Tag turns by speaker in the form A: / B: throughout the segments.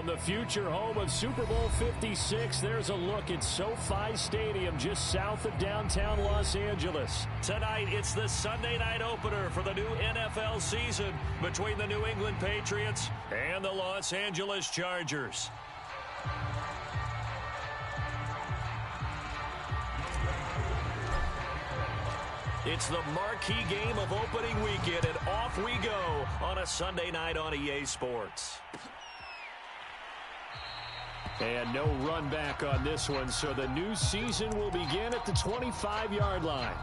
A: From the future home of Super Bowl 56, there's a look at SoFi Stadium just south of downtown Los Angeles.
B: Tonight, it's the Sunday night opener for the new NFL season between the New England Patriots and the Los Angeles Chargers. It's the marquee game of opening weekend, and off we go on a Sunday night on EA Sports.
A: And no run back on this one, so the new season will begin at the 25-yard line.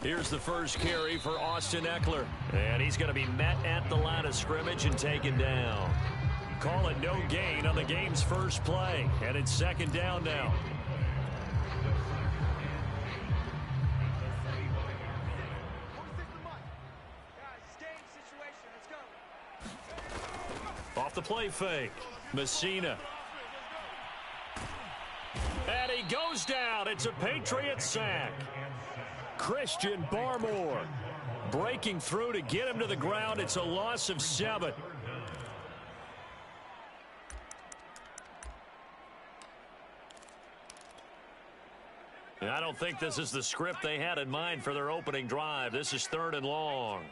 B: Here's the first carry for Austin Eckler. And he's going to be met at the line of scrimmage and taken down. Call it no gain on the game's first play. And it's second down now. Off the play fake. Messina. And he goes down. It's a Patriots sack. Christian Barmore breaking through to get him to the ground. It's a loss of 7. And I don't think this is the script they had in mind for their opening drive. This is 3rd and long.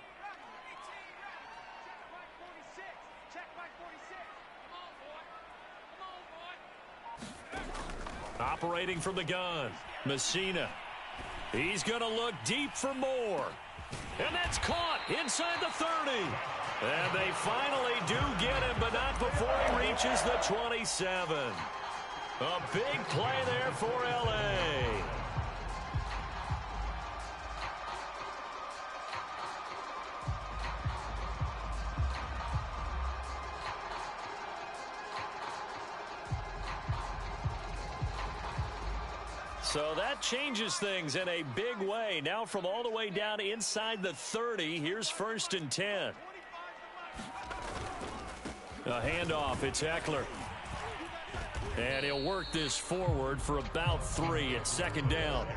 B: Operating from the gun, Messina. He's going to look deep for more. And that's caught inside the 30. And they finally do get him, but not before he reaches the 27. A big play there for L.A. So that changes things in a big way. Now from all the way down inside the 30, here's 1st and 10. A handoff, it's Eckler. And he'll work this forward for about 3 at 2nd down.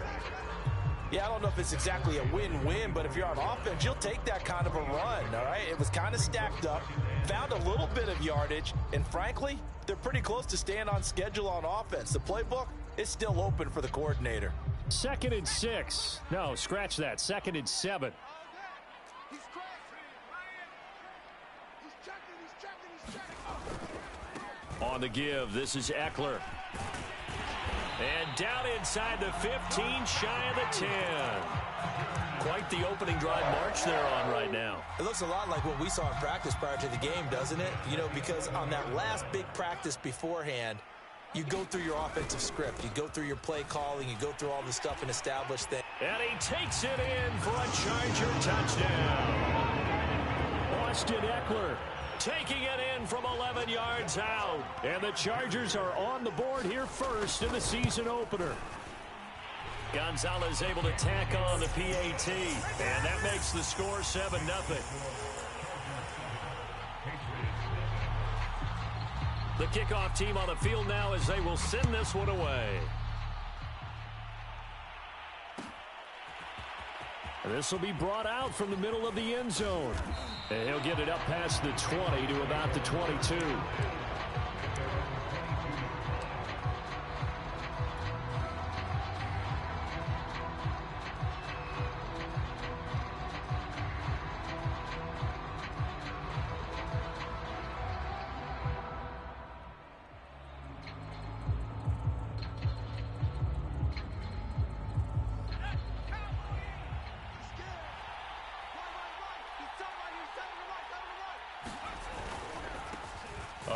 C: Yeah, I don't know if it's exactly a win-win, but if you're on offense, you'll take that kind of a run, all right? It was kind of stacked up, found a little bit of yardage, and frankly, they're pretty close to staying on schedule on offense. The playbook is still open for the coordinator.
A: 2nd and 6. No, scratch that. 2nd and 7.
B: On the give, this is Eckler. And down inside the 15, shy of the 10. Quite the opening drive march they're on right now.
C: It looks a lot like what we saw in practice prior to the game, doesn't it? You know, because on that last big practice beforehand, you go through your offensive script. You go through your play calling. You go through all the stuff and establish things.
B: And he takes it in for a Charger touchdown. Austin Eckler taking it in from 11 yards out. And the Chargers are on the board here first in the season opener. Gonzalez able to tack on the PAT. And that makes the score 7-0. The kickoff team on the field now as they will send this one away.
A: And this will be brought out from the middle of the end zone. And he'll get it up past the 20 to about the 22.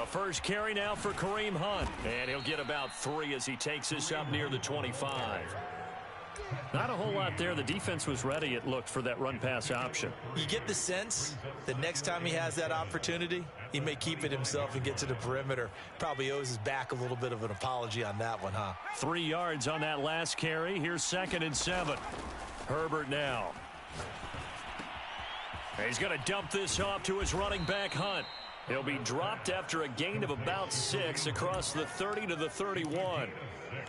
B: First carry now for Kareem Hunt. And he'll get about 3 as he takes this up near the 25. Not a whole lot there. The defense was ready, it looked, for that run-pass option.
C: You get the sense that next time he has that opportunity, he may keep it himself and get to the perimeter. Probably owes his back a little bit of an apology on that one, huh?
B: 3 yards on that last carry. Here's 2nd and 7. Herbert now. He's going to dump this off to his running back, Hunt. He'll be dropped after a gain of about 6 across the 30 to the 31.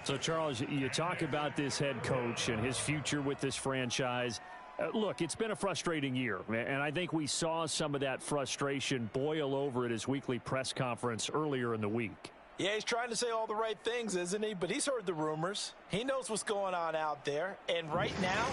A: So, Charles, you talk about this head coach and his future with this franchise. Look, it's been a frustrating year, and I think we saw some of that frustration boil over at his weekly press conference earlier in the week.
C: Yeah, he's trying to say all the right things, isn't he? But he's heard the rumors. He knows what's going on out there. And right now,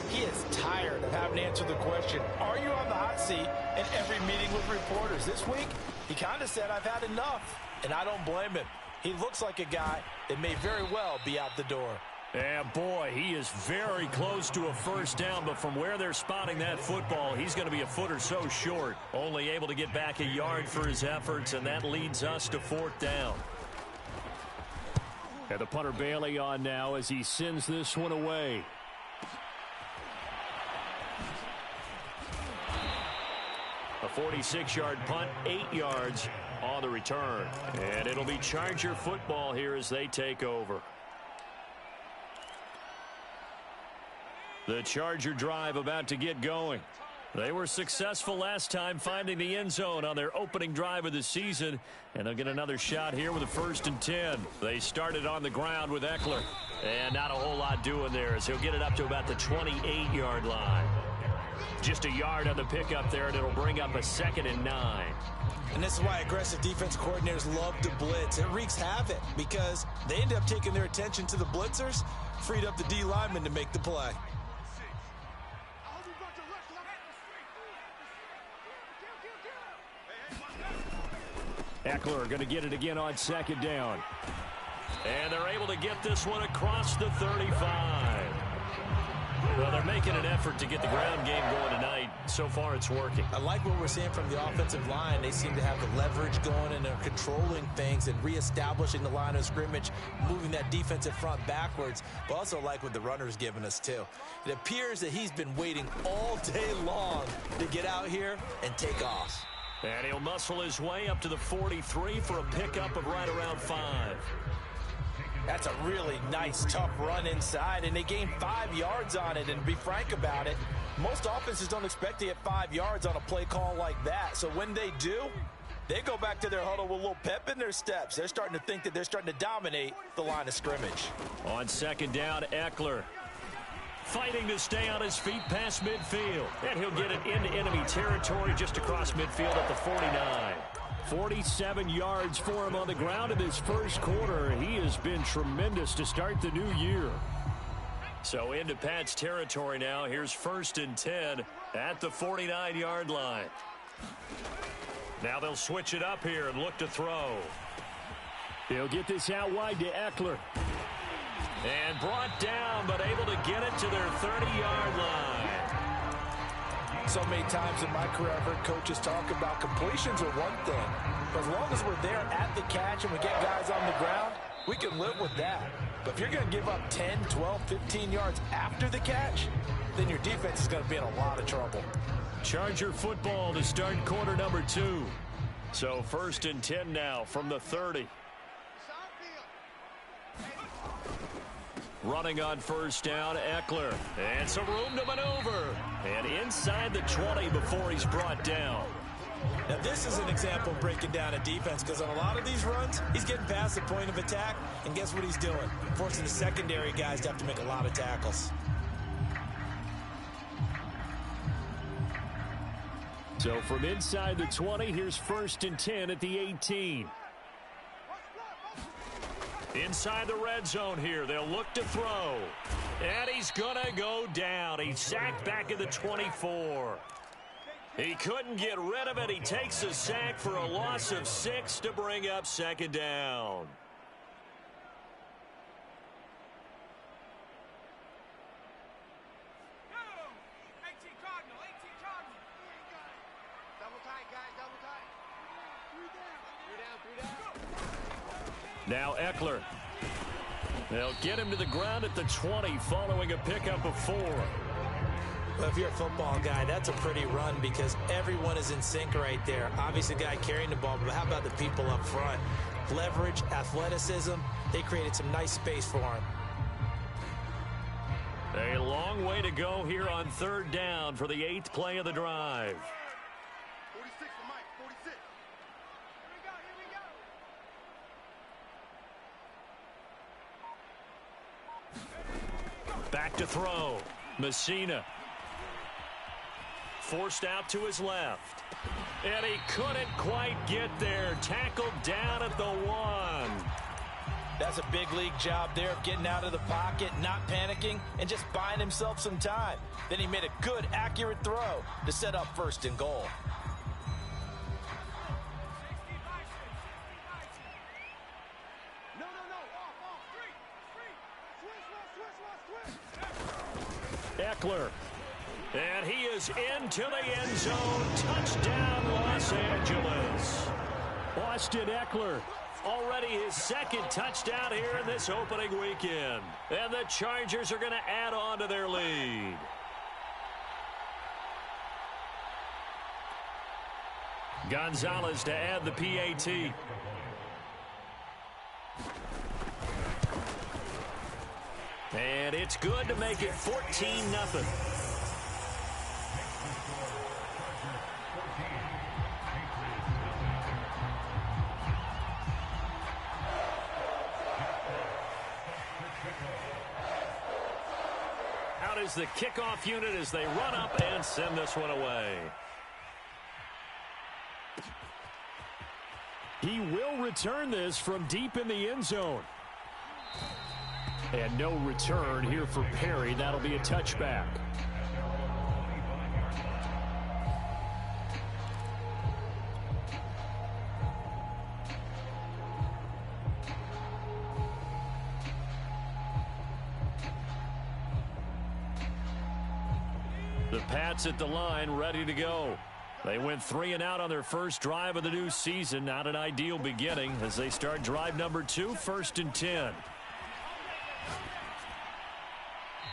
C: he is tired of having to answer the question, are you on the hot seat, in every meeting with reporters. This week, he kind of said, I've had enough. And I don't blame him. He looks like a guy that may very well be out the door.
B: Yeah, boy, he is very close to a first down, but from where they're spotting that football, he's going to be a foot or so short. Only able to get back a yard for his efforts, and that leads us to 4th down.
A: And the punter Bailey on now as he sends this one away.
B: A 46-yard punt, 8 yards on the return. And it'll be Charger football here as they take over. The Charger drive about to get going. They were successful last time finding the end zone on their opening drive of the season, and they'll get another shot here with a 1st and 10. They started on the ground with Eckler, and not a whole lot doing there as he'll get it up to about the 28-yard line. Just a yard on the pickup there, and it'll bring up a 2nd and 9.
C: And this is why aggressive defense coordinators love to blitz. It wreaks havoc because they end up taking their attention to the blitzers, freed up the D lineman to make the play.
A: Eckler going to get it again on 2nd down.
B: And they're able to get this one across the 35. Well, they're making an effort to get the ground game going tonight. So far, it's working.
C: I like what we're seeing from the offensive line. They seem to have the leverage going, and they're controlling things and reestablishing the line of scrimmage, moving that defensive front backwards. But also like what the runner's giving us, too. It appears that he's been waiting all day long to get out here and take off.
B: And he'll muscle his way up to the 43 for a pickup of right around 5.
C: That's a really nice, tough run inside, and they gained 5 yards on it. And to be frank about it, most offenses don't expect to get 5 yards on a play call like that. So when they do, they go back to their huddle with a little pep in their steps. They're starting to think that they're starting to dominate the line of scrimmage.
B: On 2nd down, Eckler fighting to stay on his feet past midfield. And he'll get it into enemy territory just across midfield at the 49.
A: 47 yards for him on the ground in this first quarter. He has been tremendous to start the new year.
B: So into Pat's territory now. Here's 1st and 10 at the 49-yard line. Now they'll switch it up here and look to throw.
A: They'll get this out wide to Eckler.
B: And brought down, but able to get it to their 30-yard line.
C: So many times in my career, I've heard coaches talk about completions are one thing. But as long as we're there at the catch and we get guys on the ground, we can live with that. But if you're going to give up 10, 12, 15 yards after the catch, then your defense is going to be in a lot of trouble.
B: Charger football to start quarter number 2. So 1st and 10 now from the 30. Running on 1st down, Eckler. And some room to maneuver. And inside the 20 before he's brought down.
C: Now, this is an example of breaking down a defense, because on a lot of these runs, he's getting past the point of attack, and guess what he's doing? Forcing the secondary guys to have to make a lot of tackles.
A: So from inside the 20, here's 1st and 10 at the 18.
B: Inside the red zone here. They'll look to throw. And he's going to go down. He's sacked back at the 24. He couldn't get rid of it. He takes a sack for a loss of 6 to bring up 2nd down.
A: Now Eckler.
B: They'll get him to the ground at the 20 following a pickup of 4.
C: Well, if you're a football guy, that's a pretty run because everyone is in sync right there. Obviously, the guy carrying the ball, but how about the people up front? Leverage, athleticism, they created some nice space for him.
B: A long way to go here on 3rd down for the 8th play of the drive.
D: 46 for Mike, 46. Here we go.
B: Back to throw. Messina. Forced out to his left. And he couldn't quite get there. Tackled down at the 1.
C: That's a big league job there of getting out of the pocket, not panicking, and just buying himself some time. Then he made a good, accurate throw to set up 1st and goal.
D: No, off, switch.
B: Eckler. And he is into the end zone. Touchdown, Los Angeles. Austin Eckler. Already his 2nd touchdown here in this opening weekend. And the Chargers are going to add on to their lead. Gonzalez to add the PAT. And it's good to make it 14-0. Out is the kickoff unit as they run up and send this one away.
A: He will return this from deep in the end zone. And no return here for Perry. That'll be a touchback.
B: The Pats at the line, ready to go. They went 3 and out on their first drive of the new season. Not an ideal beginning as they start drive number 2, 1st and 10.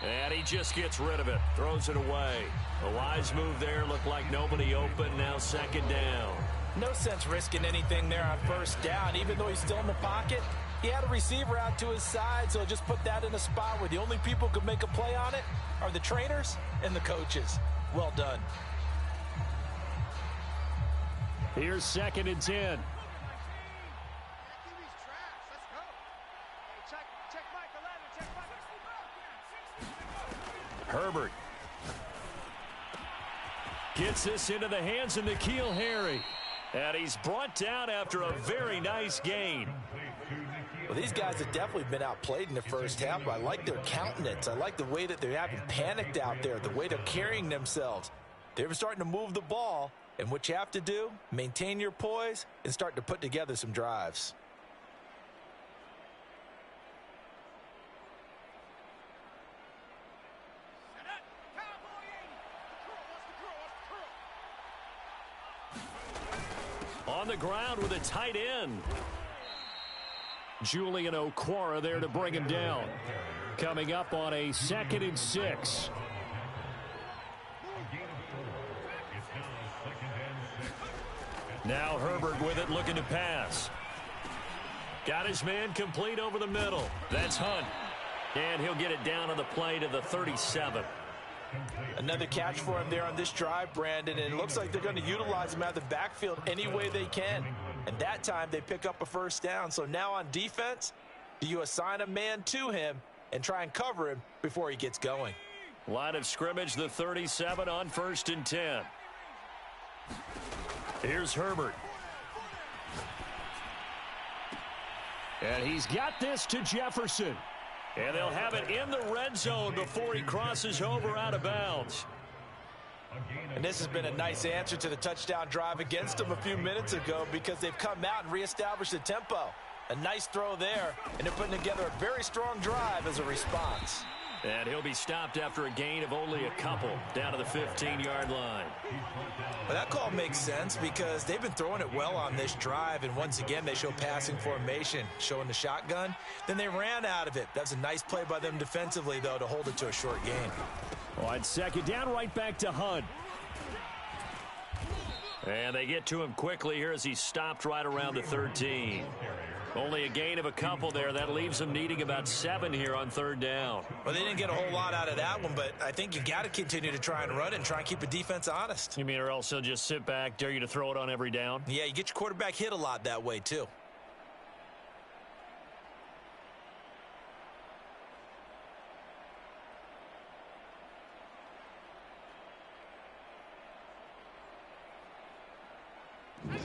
B: And he just gets rid of it, throws it away. A wise move there, looked like nobody open, now 2nd down.
C: No sense risking anything there on 1st down, even though he's still in the pocket. He had a receiver out to his side, so just put that in a spot where the only people who could make a play on it are the trainers and the coaches. Well done.
A: Here's 2nd and 10.
B: Herbert gets this into the hands of N'Keal Harry. And he's brought down after a very nice gain.
C: Well, these guys have definitely been outplayed in the first half. I like their countenance. I like the way that they haven't panicked out there, the way they're carrying themselves. They're starting to move the ball, and what you have to do, maintain your poise and start to put together some drives.
B: On the ground with a tight end.
A: Julian Okwara there to bring him down. Coming up on a 2nd and 6.
B: Now Herbert with it, looking to pass. Got his man complete over the middle. That's Hunt. And he'll get it down on the play to the 37.
C: Another catch for him there on this drive, Brandon, and it looks like they're going to utilize him out of the backfield any way they can. And that time they pick up a 1st down. So now on defense, do you assign a man to him and try and cover him before he gets going?
B: Line of scrimmage, the 37 on 1st and 10. Here's Herbert.
A: And he's got this to Jefferson.
B: And they'll have it in the red zone before he crosses over out of bounds.
C: And this has been a nice answer to the touchdown drive against them a few minutes ago because they've come out and reestablished the tempo. A nice throw there, and they're putting together a very strong drive as a response.
B: And he'll be stopped after a gain of only a couple down to the 15-yard line.
C: Well, that call makes sense because they've been throwing it well on this drive, and once again they show passing formation, showing the shotgun. Then they ran out of it. That's a nice play by them defensively, though, to hold it to a short gain.
A: On second down, right back to Hunt.
B: And they get to him quickly here as he's stopped right around the 13. Only a gain of a couple there. That leaves them needing about 7 here on third down.
C: Well, they didn't get a whole lot out of that one, but I think you got to continue to try and run and try and keep the defense honest.
A: You mean or else they'll just sit back, dare you to throw it on every down?
C: Yeah, you get your quarterback hit a lot that way, too.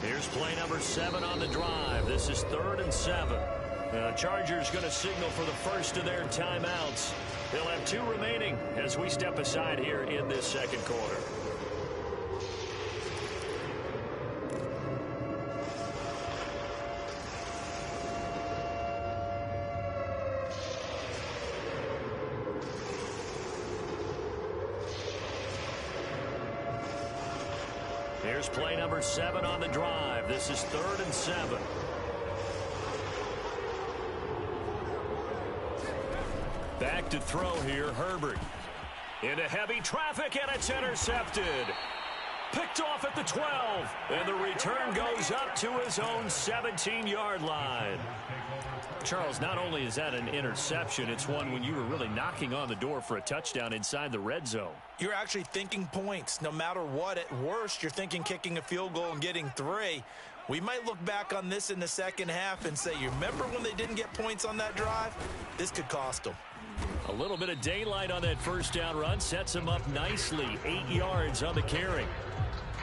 B: Here's play number 7 on the drive. This is 3rd and 7. The Chargers going to signal for the first of their timeouts. They'll have 2 remaining as we step aside here in this second quarter. Here's play number 7 on the drive. This is 3rd and 7. Back to throw here, Herbert. Into heavy traffic, and it's intercepted. Picked off at the 12. And the return goes up to his own 17-yard line. Charles, not only is that an interception, it's one when you were really knocking on the door for a touchdown inside the red zone.
C: You're actually thinking points. No matter what, at worst, you're thinking kicking a field goal and getting 3. We might look back on this in the second half and say, you remember when they didn't get points on that drive? This could cost them.
B: A little bit of daylight on that first down run sets him up nicely. 8 yards on the carry.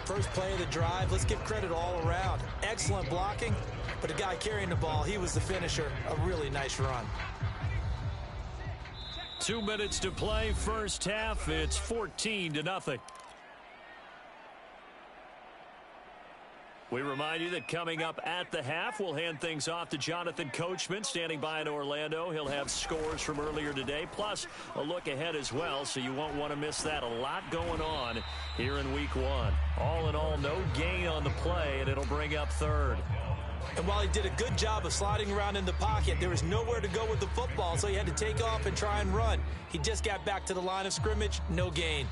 C: First play of the drive, let's give credit all around. Excellent blocking, but the guy carrying the ball, he was the finisher. A really nice run.
B: 2 minutes to play first half. It's 14-0. We remind you that coming up at the half, we'll hand things off to Jonathan Coachman, standing by in Orlando. He'll have scores from earlier today, plus a look ahead as well, so you won't want to miss that. A lot going on here in week 1. All in all, no gain on the play, and it'll bring up 3rd.
C: And while he did a good job of sliding around in the pocket, there was nowhere to go with the football, so he had to take off and try and run. He just got back to the line of scrimmage, no gain.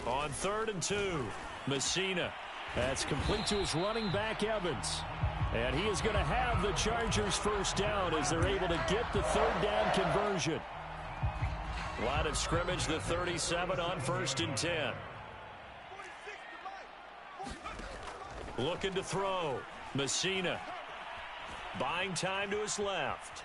B: On 3rd and 2, Messina.
A: That's complete to his running back, Evans. And he is going to have the Chargers first down as they're able to get the 3rd down conversion.
B: Line of scrimmage, the 37 on 1st and 10. Looking to throw. Messina. Buying time to his left.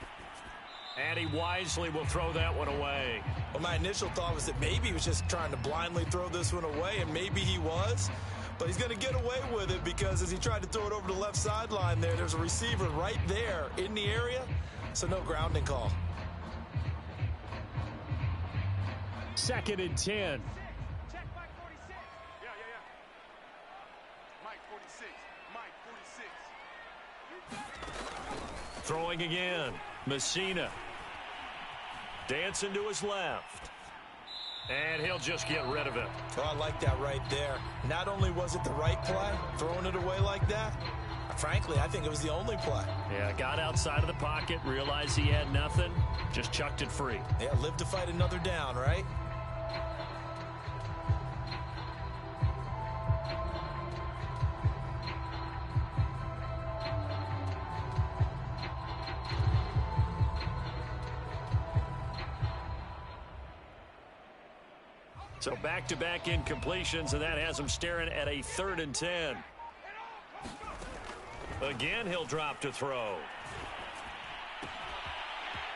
B: And he wisely will throw that one away.
C: Well, my initial thought was that maybe he was just trying to blindly throw this one away, and maybe he was. But he's going to get away with it because as he tried to throw it over the left sideline there's a receiver right there in the area, so no grounding call.
A: 2nd and 10.
D: Check Mike 46. Yeah. Mike 46. Mike 46.
B: Throwing again. Messina. Dancing to his left. And he'll just get rid of it.
C: Oh, I like that right there. Not only was it the right play, throwing it away like that, frankly, I think it was the only play.
B: Yeah, got outside of the pocket, realized he had nothing, just chucked it free.
C: Yeah, live to fight another down, right?
B: So back-to-back incompletions, and that has him staring at a 3rd and 10. Again, he'll drop to throw.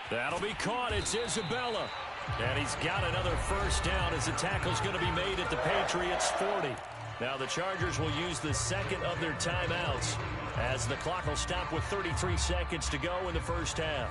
B: That'll be caught. It's Isabella. And he's got another first down as the tackle's going to be made at the Patriots 40. Now the Chargers will use the second of their timeouts as the clock will stop with 33 seconds to go in the first half.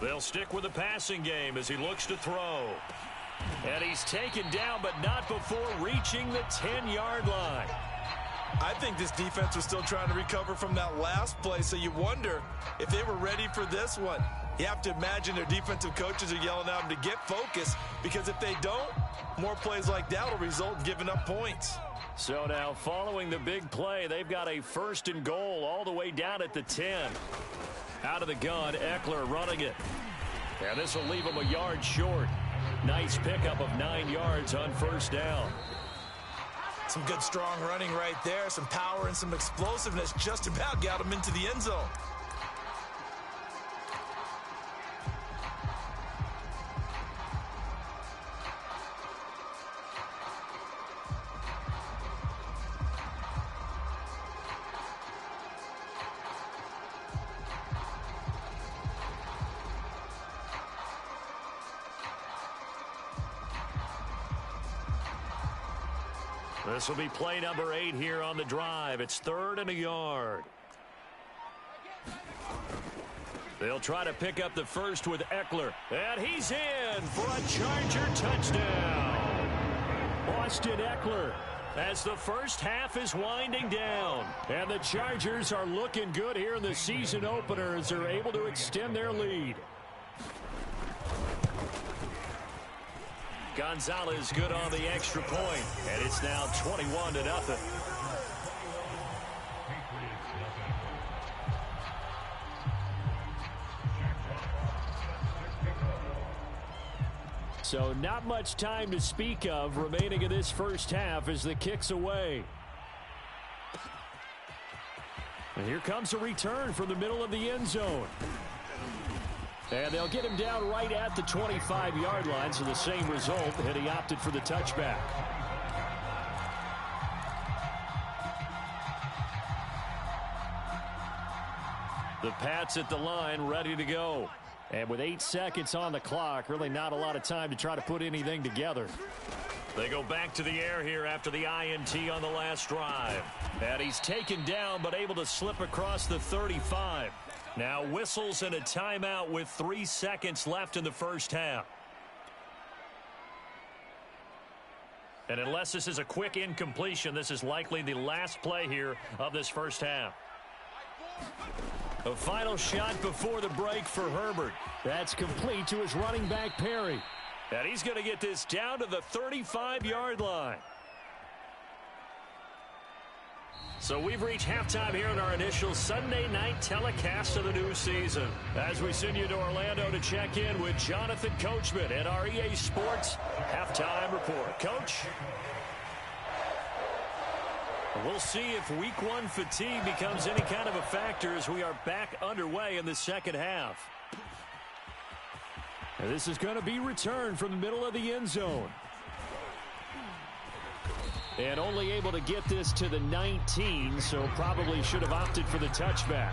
B: They'll stick with the passing game as he looks to throw. And he's taken down, but not before reaching the 10-yard line.
C: I think this defense was still trying to recover from that last play, so you wonder if they were ready for this one. You have to imagine their defensive coaches are yelling at them to get focused, because if they don't, more plays like that will result in giving up points.
B: So now following the big play, they've got a 1st and goal all the way down at the 10. Out of the gun, Eckler running it. And this will leave him a yard short. Nice pickup of 9 yards on 1st down.
C: Some good strong running right there. Some power and some explosiveness just about got him into the end zone.
B: This will be play number 8 here on the drive. It's 3rd and a yard. They'll try to pick up the first with Eckler. And he's in for a Charger touchdown. Austin Eckler as the first half is winding down. And the Chargers are looking good here in the season opener as they're able to extend their lead. Gonzalez good on the extra point, and it's now 21-0. So not much time to speak of remaining in this first half as the kick's away. And here comes a return from the middle of the end zone. And they'll get him down right at the 25-yard line, so the same result, and he opted for the touchback. The Pats at the line, ready to go. And with 8 seconds on the clock, really not a lot of time to try to put anything together. They go back to the air here after the INT on the last drive. And he's taken down, but able to slip across the 35. Now whistles and a timeout with 3 seconds left in the first half. And unless this is a quick incompletion, this is likely the last play here of this first half. A final shot before the break for Herbert. That's complete to his running back, Perry. And he's going to get this down to the 35-yard line. So we've reached halftime here in our initial Sunday night telecast of the new season. As we send you to Orlando to check in with Jonathan Coachman at our EA Sports Halftime Report. Coach? We'll see if week 1 fatigue becomes any kind of a factor as we are back underway in the second half. And this is going to be returned from the middle of the end zone. And only able to get this to the 19, so probably should have opted for the touchback.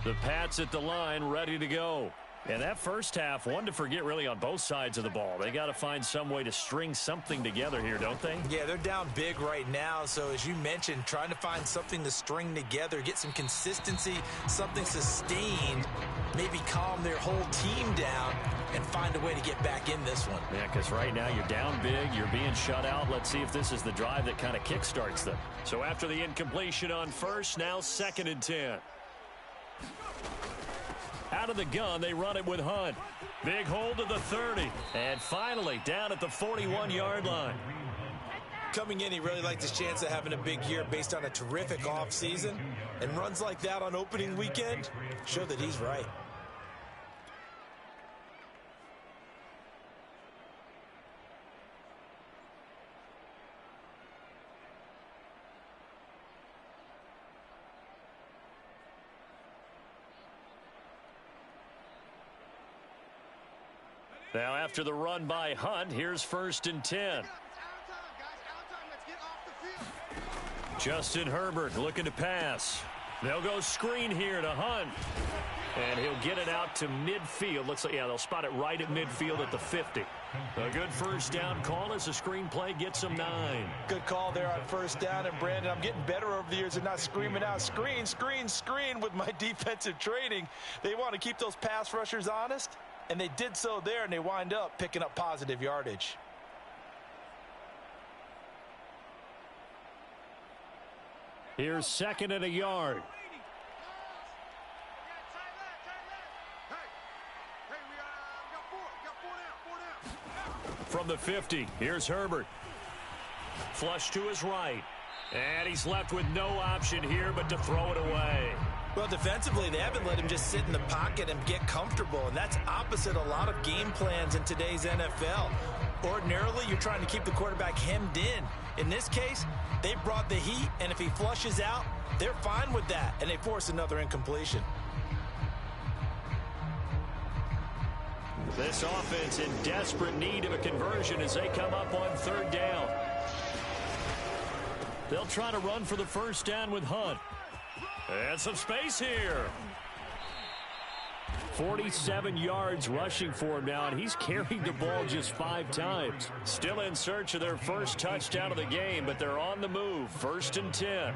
B: The Pats at the line, ready to go. And that first half, one to forget really on both sides of the ball. They got to find some way to string something together here, don't they?
C: Yeah, they're down big right now. So as you mentioned, trying to find something to string together, get some consistency, something sustained, maybe calm their whole team down and find a way to get back in this one.
A: Yeah, because right now you're down big, you're being shut out. Let's see if this is the drive that kind of kickstarts them.
B: So after the incompletion on first, now 2nd and 10. Out of the gun, they run it with Hunt. Big hold to the 30. And finally, down at the 41-yard line.
C: Coming in, he really liked his chance of having a big year based on a terrific offseason. And runs like that on opening weekend show that he's right.
B: Now after the run by Hunt, here's 1st and 10. Justin Herbert looking to pass. They'll go screen here to Hunt. And he'll get it out to midfield. Looks like, yeah, they'll spot it right at midfield at the 50. A good 1st down call as the screen play gets them 9.
C: Good call there on 1st down. And, Brandon, I'm getting better over the years of not screaming out, screen, screen, screen with my defensive training. They want to keep those pass rushers honest, and they did so there, and they wind up picking up positive yardage.
B: Here's 2nd and a yard. From the 50, here's Herbert. Flush to his right. And he's left with no option here but to throw it away.
C: Well, defensively, they haven't let him just sit in the pocket and get comfortable, and that's opposite a lot of game plans in today's NFL. Ordinarily, you're trying to keep the quarterback hemmed in. In this case, they brought the heat, and if he flushes out, they're fine with that, and they force another incompletion.
B: This offense in desperate need of a conversion as they come up on 3rd down. They'll try to run for the 1st down with Hunt. And some space here. 47 yards rushing for him now, and he's carried the ball just 5 times. Still in search of their 1st touchdown of the game, but they're on the move. 1st and 10.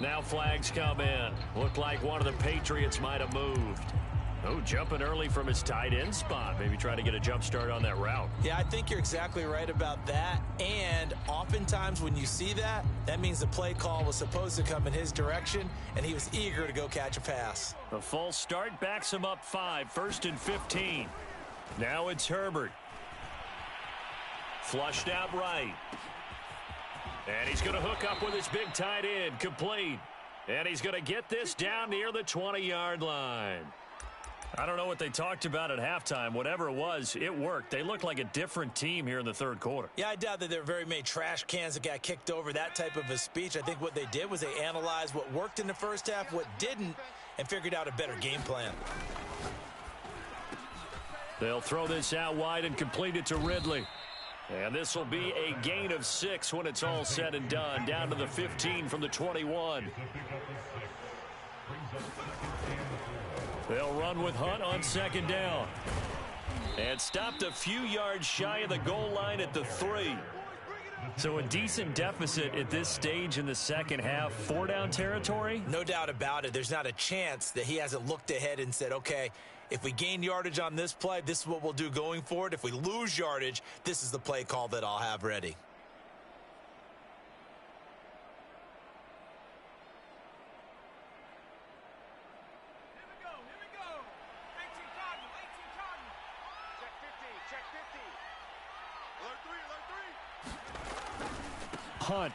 B: Now flags come in. Looked like one of the Patriots might have moved. Oh, jumping early from his tight end spot. Maybe trying to get a jump start on that route.
C: Yeah, I think you're exactly right about that. And oftentimes when you see that, that means the play call was supposed to come in his direction, and he was eager to go catch a pass.
B: A false start backs him up 5. 1st and 15. Now it's Herbert. Flushed out right. And he's going to hook up with his big tight end. Complete. And he's going to get this down near the 20-yard line. I don't know what they talked about at halftime. Whatever it was, it worked. They looked like a different team here in the 3rd quarter.
C: Yeah, I doubt that there were very many trash cans that got kicked over, that type of a speech. I think what they did was they analyzed what worked in the 1st half, what didn't, and figured out a better game plan.
B: They'll throw this out wide and complete it to Ridley. And this will be a gain of 6 when it's all said and done. Down to the 15 from the 21. They'll run with Hunt on 2nd down. And stopped a few yards shy of the goal line at the 3. So a decent deficit at this stage in the 2nd half. 4-down territory?
C: No doubt about it. There's not a chance that he hasn't looked ahead and said, okay, if we gain yardage on this play, this is what we'll do going forward. If we lose yardage, this is the play call that I'll have ready.
B: Hunt.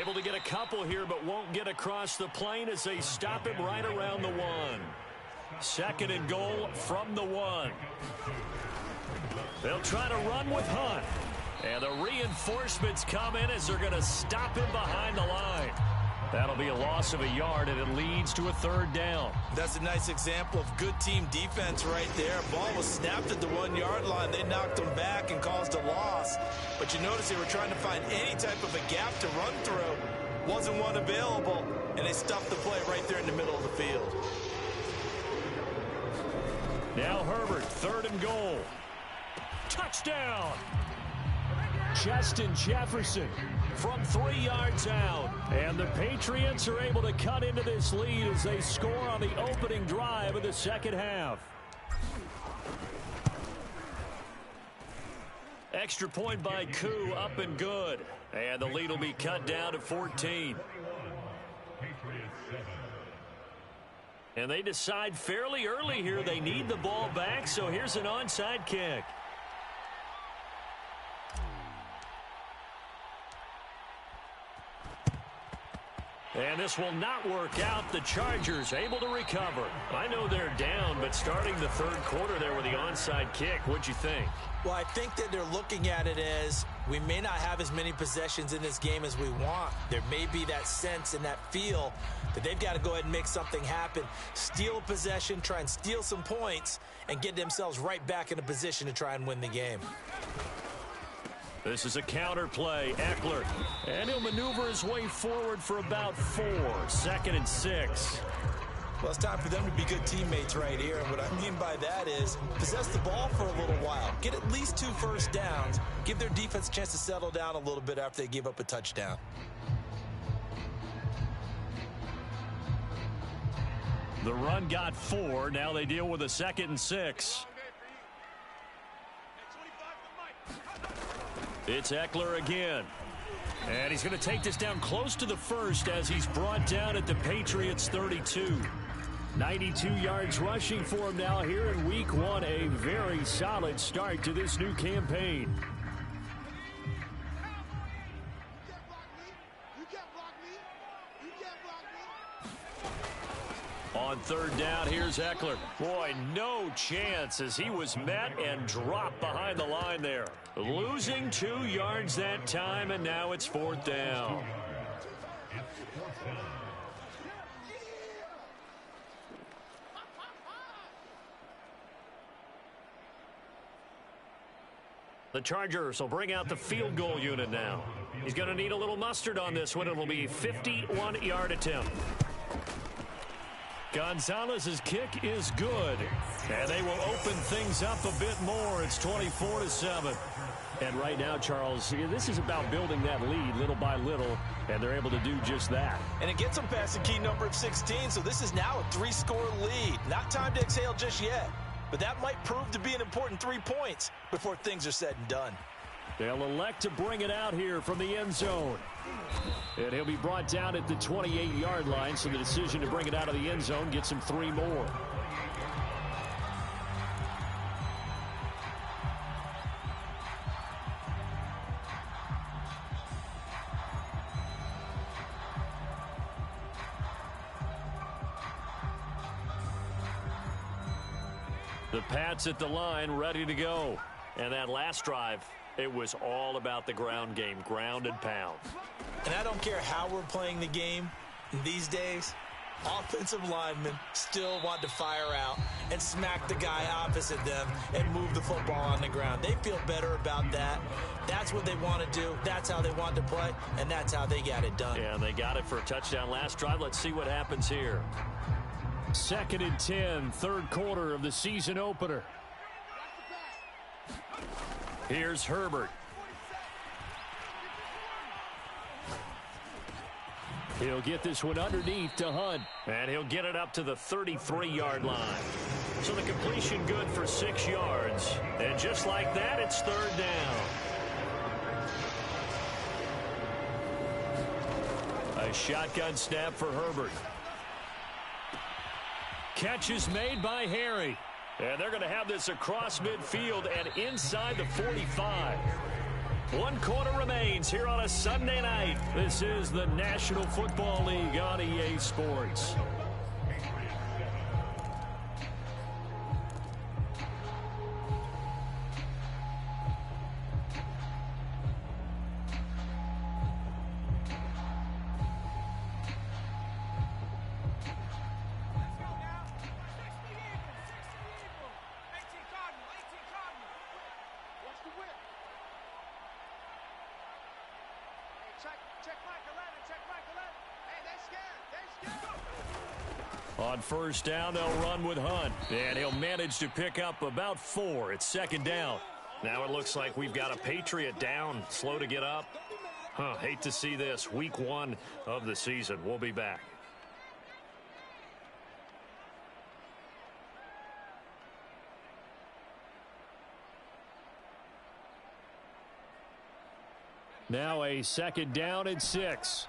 B: Able to get a couple here, but won't get across the plane as they stop him right around the 1. 2nd and goal from the 1. They'll try to run with Hunt. And the reinforcements come in as they're going to stop him behind the line. That'll be a loss of a yard, and it leads to a 3rd down.
C: That's a nice example of good team defense right there. Ball was snapped at the 1-yard line. They knocked him back and caused a loss. But you notice they were trying to find any type of a gap to run through. Wasn't one available, and they stuffed the play right there in the middle of the field.
B: Now Herbert, 3rd and goal. Touchdown!
A: Justin Jefferson
B: From 3 yards out.
A: And the Patriots are able to cut into this lead as they score on the opening drive of the 2nd half.
B: Extra point by Koo, up and good. And the lead will be cut down to 14. And they decide fairly early here they need the ball back, so here's an onside kick. And this will not work out. The Chargers able to recover. I know they're down, but starting the third quarter there with the onside kick, what'd you think?
C: Well, I think that they're looking at it as we may not have as many possessions in this game as we want. There may be that sense and that feel that they've got to go ahead and make something happen. Steal a possession, try and steal some points, and get themselves right back in a position to try and win the game.
B: This is a counter play. Eckler. And he'll maneuver his way forward for about 4. 2nd and 6.
C: Well, it's time for them to be good teammates right here. And what I mean by that is possess the ball for a little while. Get at least 2 first downs. Give their defense a chance to settle down a little bit after they give up a touchdown.
B: The run got 4. Now they deal with a 2nd and 6. It's Eckler again. And he's going to take this down close to the first as he's brought down at the Patriots 32. 92 yards rushing for him now here in week 1. A very solid start to this new campaign. On third down, here's Eckler. Boy, no chance as he was met and dropped behind the line there. Losing 2 yards that time, and now it's 4th down. The Chargers will bring out the field goal unit now. He's going to need a little mustard on this one. It'll be a 51-yard attempt. Gonzalez's kick is good, and they will open things up a bit more. It's 24-7. And right now, Charles, this is about building that lead little by little, and they're able to do just that.
C: And it gets them past the key number of 16, so this is now a 3-score lead. Not time to exhale just yet, but that might prove to be an important 3 points before things are said and done.
A: They'll elect to bring it out here from the end zone. And he'll be brought down at the 28-yard line, so the decision to bring it out of the end zone gets him 3 more.
B: The Pats at the line, ready to go. And that last drive, it was all about the ground game, ground and pound.
C: And I don't care how we're playing the game these days, offensive linemen still want to fire out and smack the guy opposite them and move the football on the ground. They feel better about that. That's what they want to do. That's how they want to play, and that's how they got it done.
B: Yeah, they got it for a touchdown last drive. Let's see what happens here.
A: 2nd and 10, third quarter of the season opener.
B: Here's Herbert.
A: He'll get this one underneath to Hunt.
B: And he'll get it up to the 33-yard line. So the completion good for 6 yards. And just like that, it's 3rd down. A shotgun snap for Herbert. Catch is made by Harry. And they're going to have this across midfield and inside the 45. 1 quarter remains here on a Sunday night. This is the National Football League on EA Sports. On first down, they'll run with Hunt. And he'll manage to pick up about 4. It's 2nd down. Now it looks like we've got a Patriot down, slow to get up. Hate to see this. Week 1 of the season. We'll be back.
A: Now a 2nd down and 6.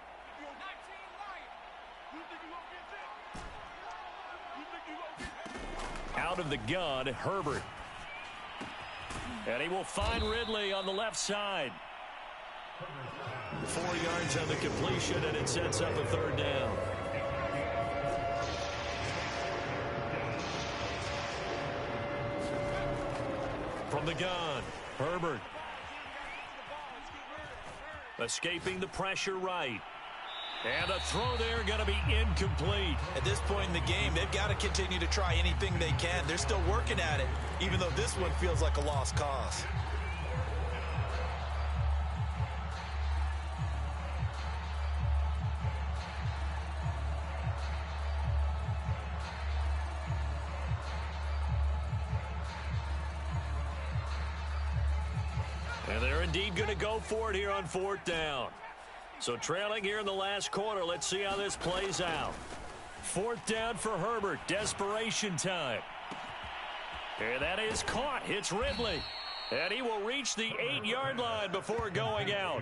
B: Out of the gun, Herbert. And he will find Ridley on the left side. 4 yards on the completion, and it sets up a third down. From the gun, Herbert. Escaping the pressure right. And a throw there going to be incomplete.
C: At this point in the game, they've got to continue to try anything they can. They're still working at it, even though this one feels like a lost cause.
B: And they're indeed going to go for it here on 4th down. So trailing here in the last quarter, let's see how this plays out. 4th down for Herbert. Desperation time. And that is caught. It's Ridley. And he will reach the 8-yard line before going out.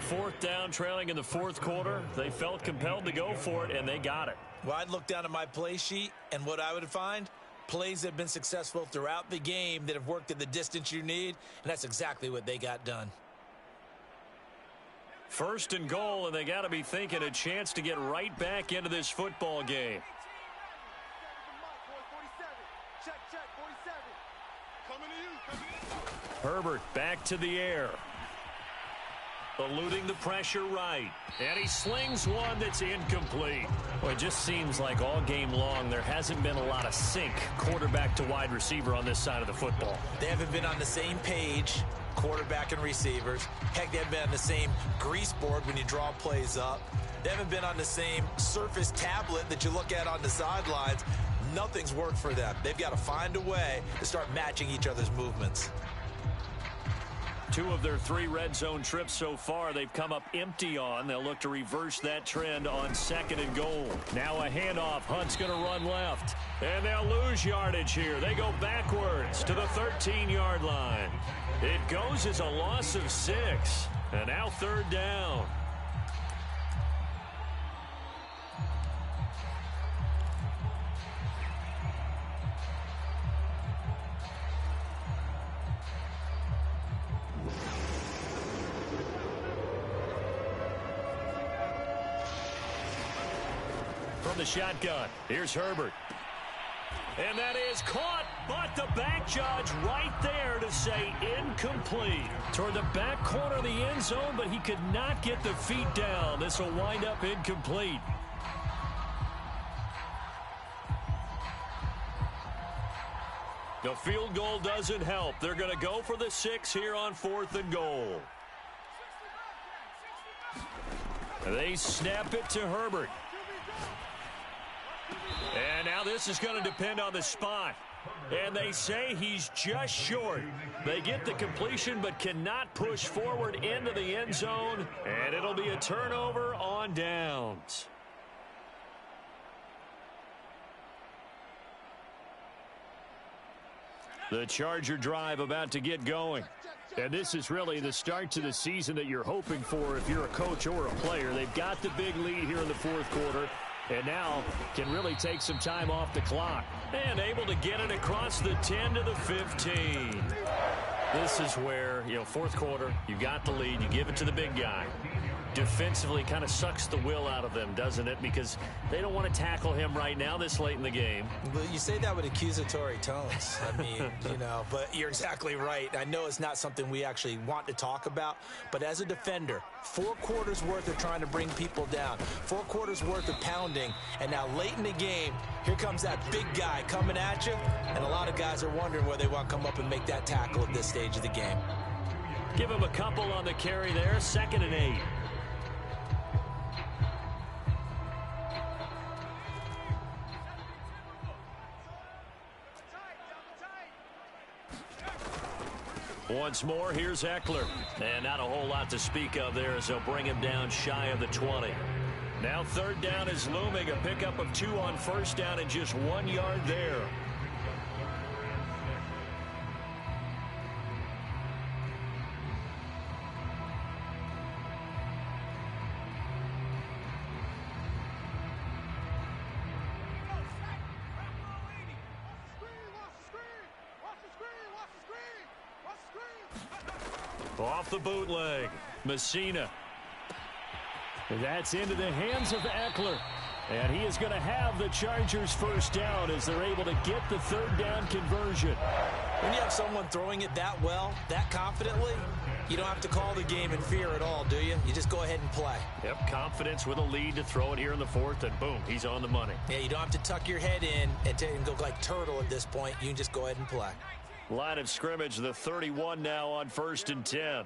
B: 4th down, trailing in the 4th quarter. They felt compelled to go for it, and they got it.
C: Well, I'd look down at my play sheet, and what I would find, plays that have been successful throughout the game that have worked at the distance you need, and that's exactly what they got done.
B: 1st and goal, and they got to be thinking a chance to get right back into this football game. Herbert back to the air. Eluding the pressure right. And he slings one that's incomplete.
A: Well, it just seems like all game long there hasn't been a lot of sync quarterback to wide receiver on this side of the football.
C: They haven't been on the same page, quarterback and receivers. Heck, they haven't been on the same grease board when you draw plays up. They haven't been on the same surface tablet that you look at on the sidelines. Nothing's worked for them. They've got to find a way to start matching each other's movements.
B: 2 of their 3 red zone trips so far they've come up empty on. They'll look to reverse that trend on 2nd and goal. Now a handoff. Hunt's going to run left. And they'll lose yardage here. They go backwards to the 13-yard line. It goes as a loss of 6. And now 3rd down. From the shotgun, here's Herbert. And that is caught, but the back judge right there to say incomplete. Toward the back corner of the end zone, but he could not get the feet down. This will wind up incomplete. The field goal doesn't help. They're going to go for the 6 here on 4th and goal. They snap it to Herbert. And now this is going to depend on the spot. And they say he's just short. They get the completion but cannot push forward into the end zone. And it'll be a turnover on downs. The Charger drive about to get going. And this is really the start to the season that you're hoping for if you're a coach or a player. They've got the big lead here in the 4th quarter. And now can really take some time off the clock. And able to get it across the 10 to the 15. This is where, 4th quarter, you got the lead. You give it to the big guy. Defensively kind of sucks the will out of them, doesn't it? Because they don't want to tackle him right now this late in the game.
C: Well, you say that with accusatory tones. I mean, but you're exactly right. I know it's not something we actually want to talk about, but as a defender, 4 quarters worth of trying to bring people down, 4 quarters worth of pounding, and now late in the game, here comes that big guy coming at you, and a lot of guys are wondering whether they want to come up and make that tackle at this stage of the game.
B: Give him a couple on the carry there, 2nd and 8. Once more, here's Eckler. And not a whole lot to speak of there as they'll bring him down shy of the 20. Now 3rd down is looming. A pickup of 2 on 1st down and just 1 yard there. Off the bootleg, Messina.
A: That's into the hands of Eckler. And he is going to have the Chargers first down as they're able to get the third down conversion.
C: When you have someone throwing it that well, that confidently, you don't have to call the game in fear at all, do you? You just go ahead and play.
B: Yep, confidence with a lead to throw it here in the fourth, and boom, he's on the money.
C: Yeah, you don't have to tuck your head in and go like turtle at this point. You can just go ahead and play.
B: Line of scrimmage, the 31 now on 1st and 10.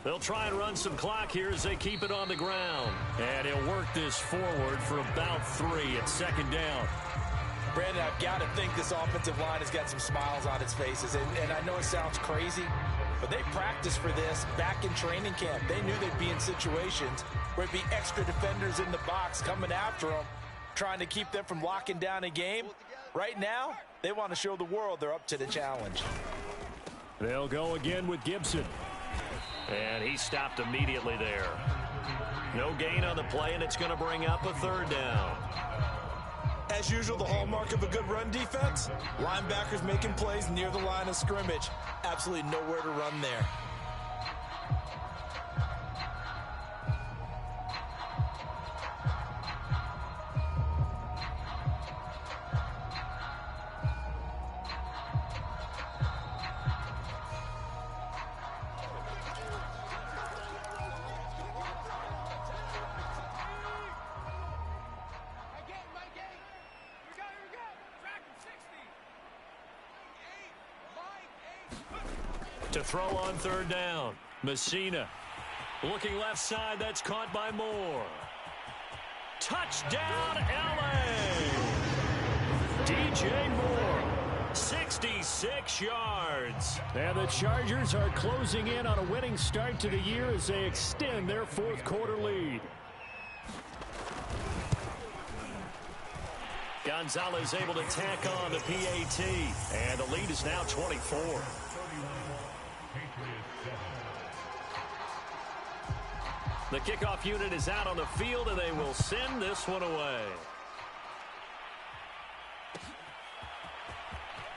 B: They'll try and run some clock here as they keep it on the ground. And he'll work this forward for about 3 at 2nd down.
C: Brandon, I've got to think this offensive line has got some smiles on its faces. And I know it sounds crazy, but they practiced for this back in training camp. They knew they'd be in situations where it'd be extra defenders in the box coming after them, trying to keep them from locking down a game. Right now, they want to show the world they're up to the challenge.
A: They'll go again with Gibson.
B: And he stopped immediately there. No gain on the play, and it's going to bring up a 3rd down.
C: As usual, the hallmark of a good run defense, linebackers making plays near the line of scrimmage. Absolutely nowhere to run there.
B: To throw on 3rd down, Messina. Looking left side, that's caught by Moore. Touchdown, L.A. DJ Moore, 66 yards.
A: And the Chargers are closing in on a winning start to the year as they extend their 4th quarter lead.
B: Gonzalez able to tack on the PAT, and the lead is now 24. The kickoff unit is out on the field, and they will send this one away.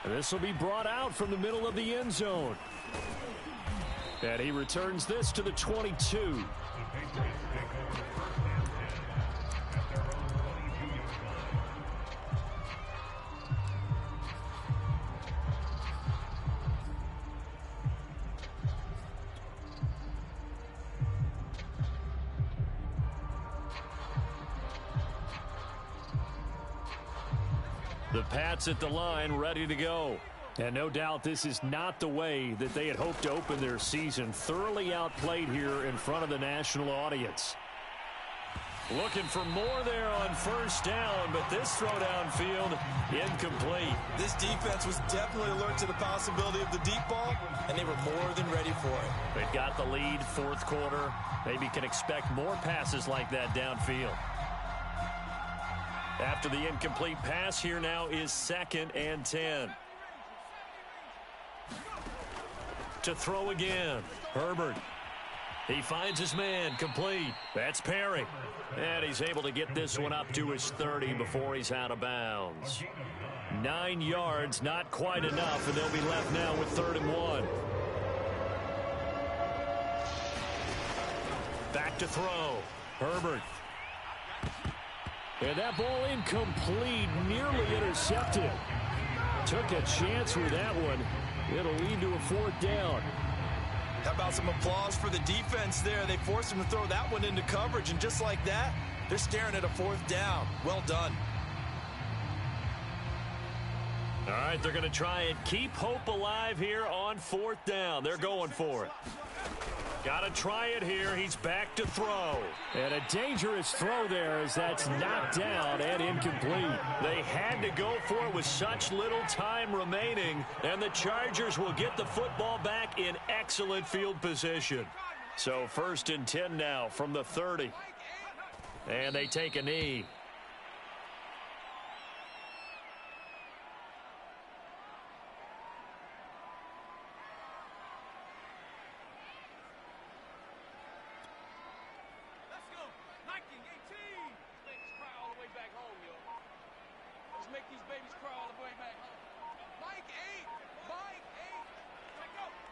A: And this will be brought out from the middle of the end zone. And he returns this to the 22.
B: The Pats at the line, ready to go.
A: And no doubt this is not the way that they had hoped to open their season. Thoroughly outplayed here in front of the national audience.
B: Looking for more there on 1st down, but this throw downfield incomplete.
C: This defense was definitely alert to the possibility of the deep ball, and they were more than ready for it.
B: They've got the lead, 4th quarter. Maybe can expect more passes like that downfield. After the incomplete pass, here now is 2nd and 10. To throw again, Herbert. He finds his man, complete. That's Perry. And he's able to get this one up to his 30 before he's out of bounds. 9 yards, not quite enough, and they'll be left now with 3rd and 1. Back to throw, Herbert.
A: And that ball incomplete, nearly intercepted. Took a chance with that one. It'll lead to a 4th down.
C: How about some applause for the defense there? They forced him to throw that one into coverage, and just like that, they're staring at a 4th down. Well done.
B: All right, they're going to try and keep hope alive here on 4th down. They're going for it. Got to try it here. He's back to throw.
A: And a dangerous throw there as that's knocked down and incomplete.
B: They had to go for it with such little time remaining, and the Chargers will get the football back in excellent field position. So 1st and 10 now from the 30. And they take a knee.
D: Make these babies crawl all the way back home. Mike 8.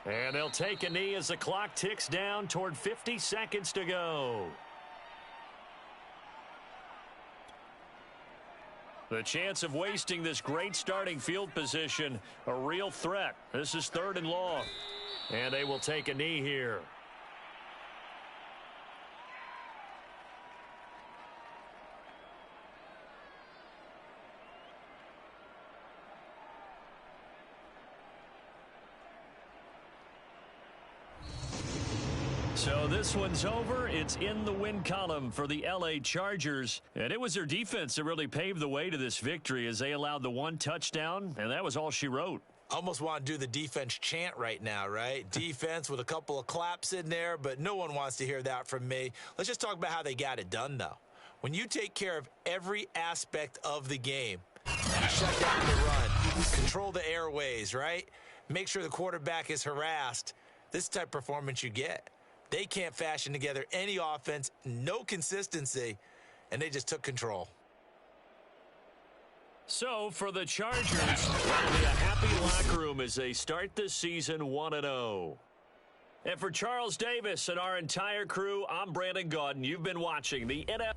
B: And they'll take a knee as the clock ticks down toward 50 seconds to go. The chance of wasting this great starting field position, a real threat. This is 3rd and long. And they will take a knee here. So this one's over. It's in the win column for the L.A. Chargers. And it was their defense that really paved the way to this victory as they allowed the 1 touchdown, and that was all she wrote.
C: Almost want to do the defense chant right now, right? Defense with a couple of claps in there, but no one wants to hear that from me. Let's just talk about how they got it done, though. When you take care of every aspect of the game, shut down the run, control the airways, right? Make sure the quarterback is harassed. This is the type of performance you get. They can't fashion together any offense, no consistency, and they just took control.
B: So for the Chargers, it'll be a happy locker room as they start this season 1-0. And for Charles Davis and our entire crew, I'm Brandon Gaudin. You've been watching the NFL.